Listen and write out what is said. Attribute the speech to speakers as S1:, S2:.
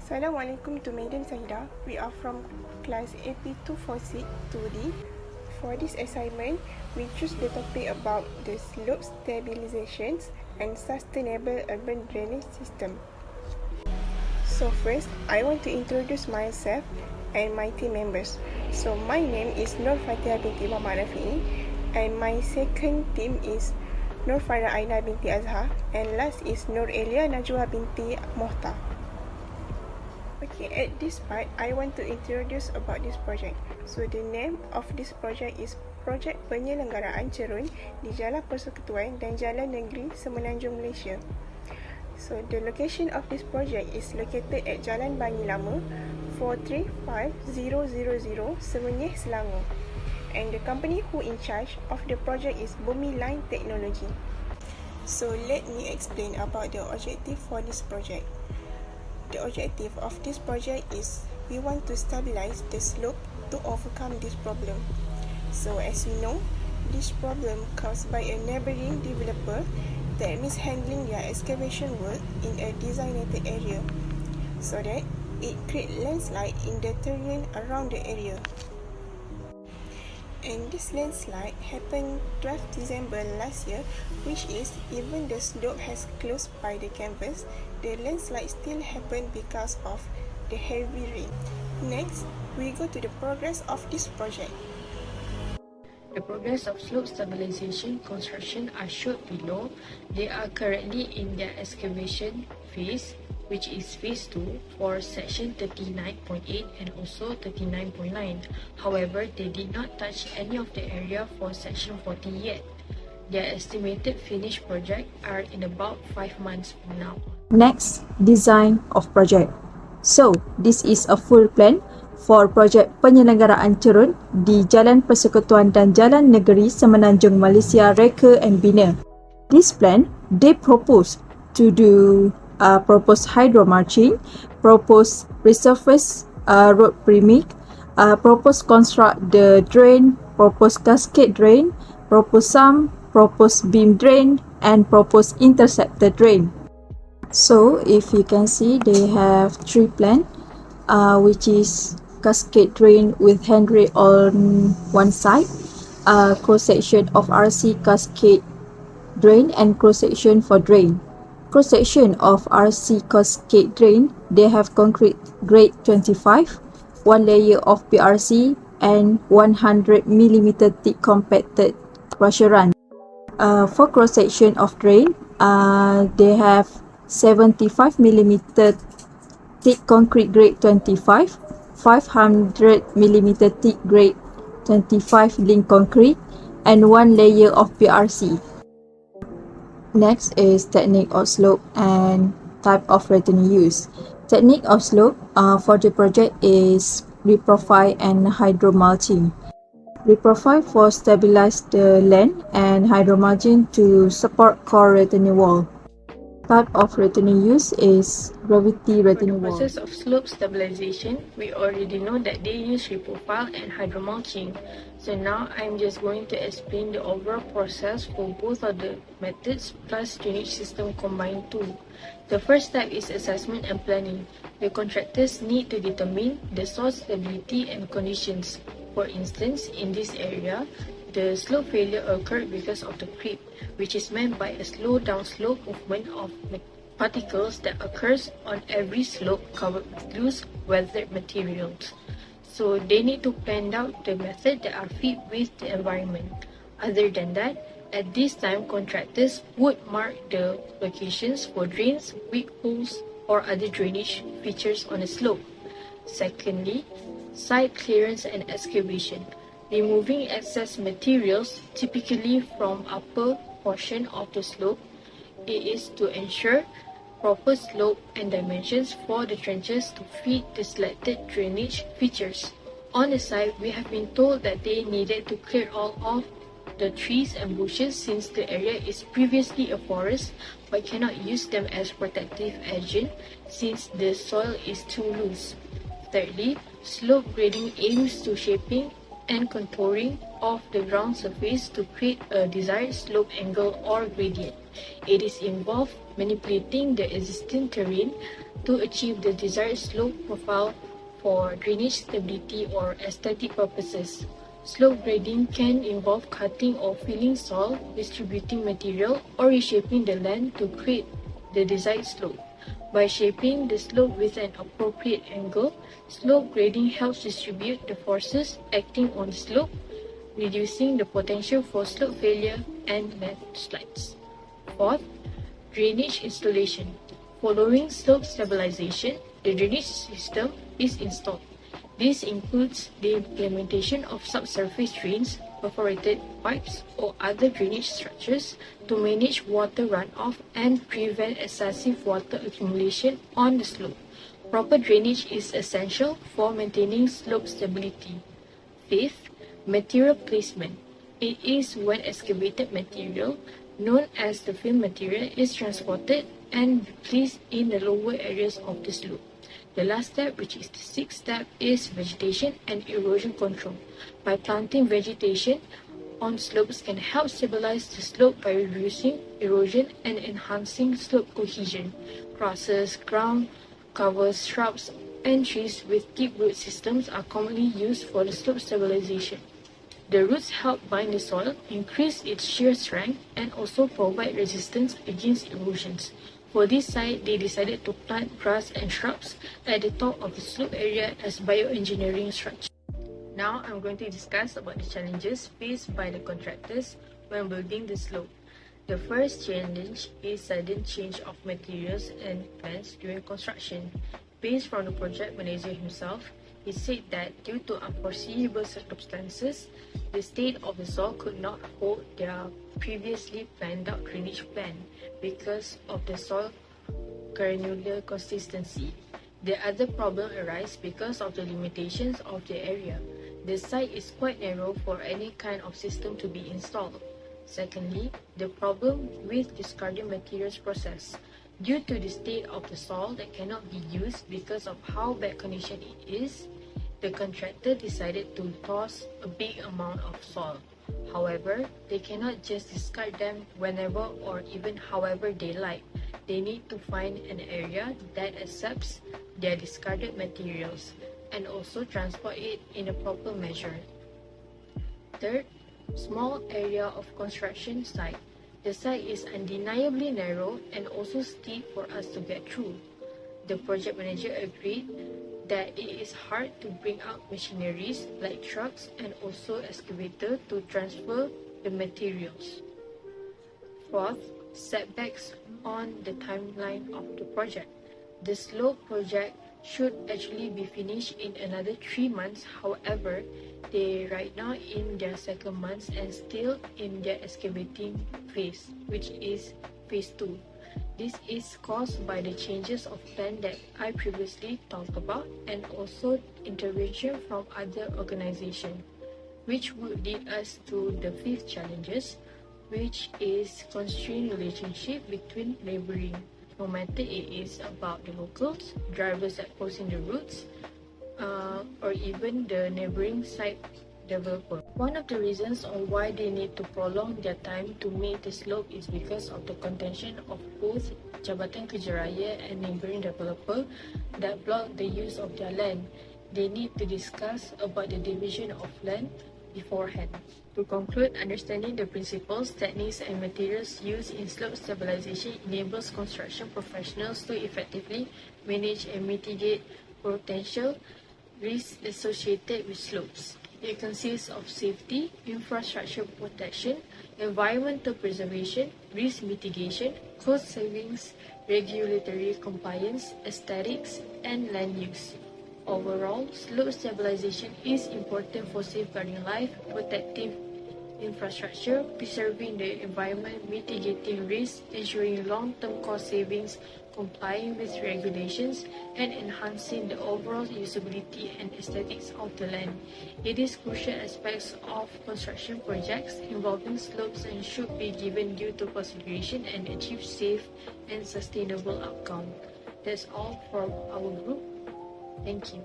S1: Assalamualaikum to Madam Sahidah. We are from class AP246 2D. For this assignment, we choose the topic about the slope stabilizations and sustainable urban drainage system. So first, I want to introduce myself and my team members. So my name is Nur Fatihah binti Muhammad Rafi'i, and my second team is Nur Farah Aina binti Azhar, and last is Nur Elia Najwa binti Mohta. Okay, at this part, I want to introduce about this project. So the name of this project is Projek Penyelenggaraan Cerun di Jalan Persekutuan dan Jalan Negeri Semenanjung Malaysia. So the location of this project is located at Jalan Bangi Lama 435000 Semenyih, Selangor. And the company who in charge of the project is Bumi Line Technology. So let me explain about the objective for this project. The objective of this project is we want to stabilize the slope to overcome this problem. So as we know, this problem caused by a neighboring developer that mishandling their excavation work in a designated area, so that it creates landslide in the terrain around the area. And this landslide happened 12 December last year, which is even the slope has closed by the canvas, the landslide still happened because of the heavy rain. Next, we go to the progress of this project.
S2: The progress of slope stabilization construction are shown below. They are currently in their excavation phase, which is phase 2 for section 39.8 and also 39.9. However, they did not touch any of the area for section 40 yet. Their estimated finished project are in about 5 months from now.
S3: Next, design of project. So, this is a full plan for projek penyelenggaraan cerun di Jalan Persekutuan dan Jalan Negeri Semenanjung Malaysia Reka and Bina. This plan, they propose to do propose hydro mulching, propose resurface road premix, propose construct the drain, propose cascade drain, propose sump, propose beam drain, and propose interceptor drain. So if you can see, they have 3 plans, which is cascade drain with handrail on one side, cross section of RC cascade drain, and cross section for drain. Cross section of RC cascade drain, they have concrete grade 25, 1 layer of PRC, and 100 mm thick compacted crusher run. For cross section of drain, they have 75 mm thick concrete grade 25, 500 mm thick grade 25 link concrete, and 1 layer of PRC. Next is technique of slope and type of return use. Technique of slope for the project is reprofile and hydromulching. Reprofile for stabilize the land, and hydromulching to support core retaining wall. Type of retaining use is gravity retaining wall.
S2: For the process of slope stabilization, we already know that they use reprofile and hydromulching. So now I'm just going to explain the overall process for both of the methods plus drainage system combined too. The first step is assessment and planning. The contractors need to determine the soil stability and conditions. For instance, in this area, the slope failure occurred because of the creep, which is meant by a slow downslope movement of particles that occurs on every slope covered with loose weathered materials. So they need to plan out the method that are fit with the environment. Other than that, at this time, contractors would mark the locations for drains, weak holes, or other drainage features on the slope. Secondly, site clearance and excavation. Removing excess materials, typically from upper portion of the slope, it is to ensure proper slope and dimensions for the trenches to fit the selected drainage features. On the site, we have been told that they needed to clear all of the trees and bushes since the area is previously a forest but cannot use them as protective agent since the soil is too loose. Thirdly, slope grading aims to shaping and contouring of the ground surface to create a desired slope angle or gradient. It is involved manipulating the existing terrain to achieve the desired slope profile for drainage stability or aesthetic purposes. Slope grading can involve cutting or filling soil, distributing material, or reshaping the land to create the desired slope. By shaping the slope with an appropriate angle, slope grading helps distribute the forces acting on the slope, reducing the potential for slope failure and landslides. Fourth, drainage installation. Following slope stabilization, the drainage system is installed. This includes the implementation of subsurface drains, perforated pipes, or other drainage structures to manage water runoff and prevent excessive water accumulation on the slope. Proper drainage is essential for maintaining slope stability. Fifth, material placement. It is when excavated material, known as the fill material, is transported and placed in the lower areas of the slope. The last step, which is the sixth step, is vegetation and erosion control. By planting vegetation on slopes can help stabilize the slope by reducing erosion and enhancing slope cohesion. Grasses, ground covers, shrubs, and trees with deep root systems are commonly used for the slope stabilization. The roots help bind the soil, increase its shear strength, and also provide resistance against erosions. For this site, they decided to plant grass and shrubs at the top of the slope area as bioengineering structure. Now, I'm going to discuss about the challenges faced by the contractors when building the slope. The first challenge is sudden change of materials and plans during construction. Based from the project manager himself, he said that due to unforeseeable circumstances, the state of the soil could not hold their previously planned out drainage plan because of the soil granular consistency. The other problem arises because of the limitations of the area. The site is quite narrow for any kind of system to be installed. Secondly, the problem with discarding materials process. Due to the state of the soil that cannot be used because of how bad condition it is, the contractor decided to toss a big amount of soil. However, they cannot just discard them whenever or even however they like. They need to find an area that accepts their discarded materials and also transport it in a proper measure. Third, small area of construction site. The site is undeniably narrow and also steep for us to get through. The project manager agreed that it is hard to bring out machineries like trucks and also excavator to transfer the materials. Fourth, setbacks on the timeline of the project. The slope project should actually be finished in another 3 months. However, they right now in their second month and still in their excavating phase, which is phase 2. This is caused by the changes of plan that I previously talked about and also intervention from other organizations, which would lead us to the fifth challenges, which is constrained relationship between laboring, no matter it is about the locals, drivers that crossing the routes, or even the neighboring site developer. One of the reasons on why they need to prolong their time to make the slope is because of the contention of both Jabatan Kerja Raya and neighboring developer that block the use of their land. They need to discuss about the division of land beforehand. To conclude, understanding the principles, techniques, and materials used in slope stabilization enables construction professionals to effectively manage and mitigate potential risks associated with slopes. It consists of safety, infrastructure protection, environmental preservation, risk mitigation, cost savings, regulatory compliance, aesthetics, and land use. Overall, slope stabilization is important for safeguarding life, protecting infrastructure, preserving the environment, mitigating risks, ensuring long-term cost savings, complying with regulations, and enhancing the overall usability and aesthetics of the land. It is crucial aspects of construction projects involving slopes and should be given due to consideration and achieve safe and sustainable outcome. That's all from our group. Thank you.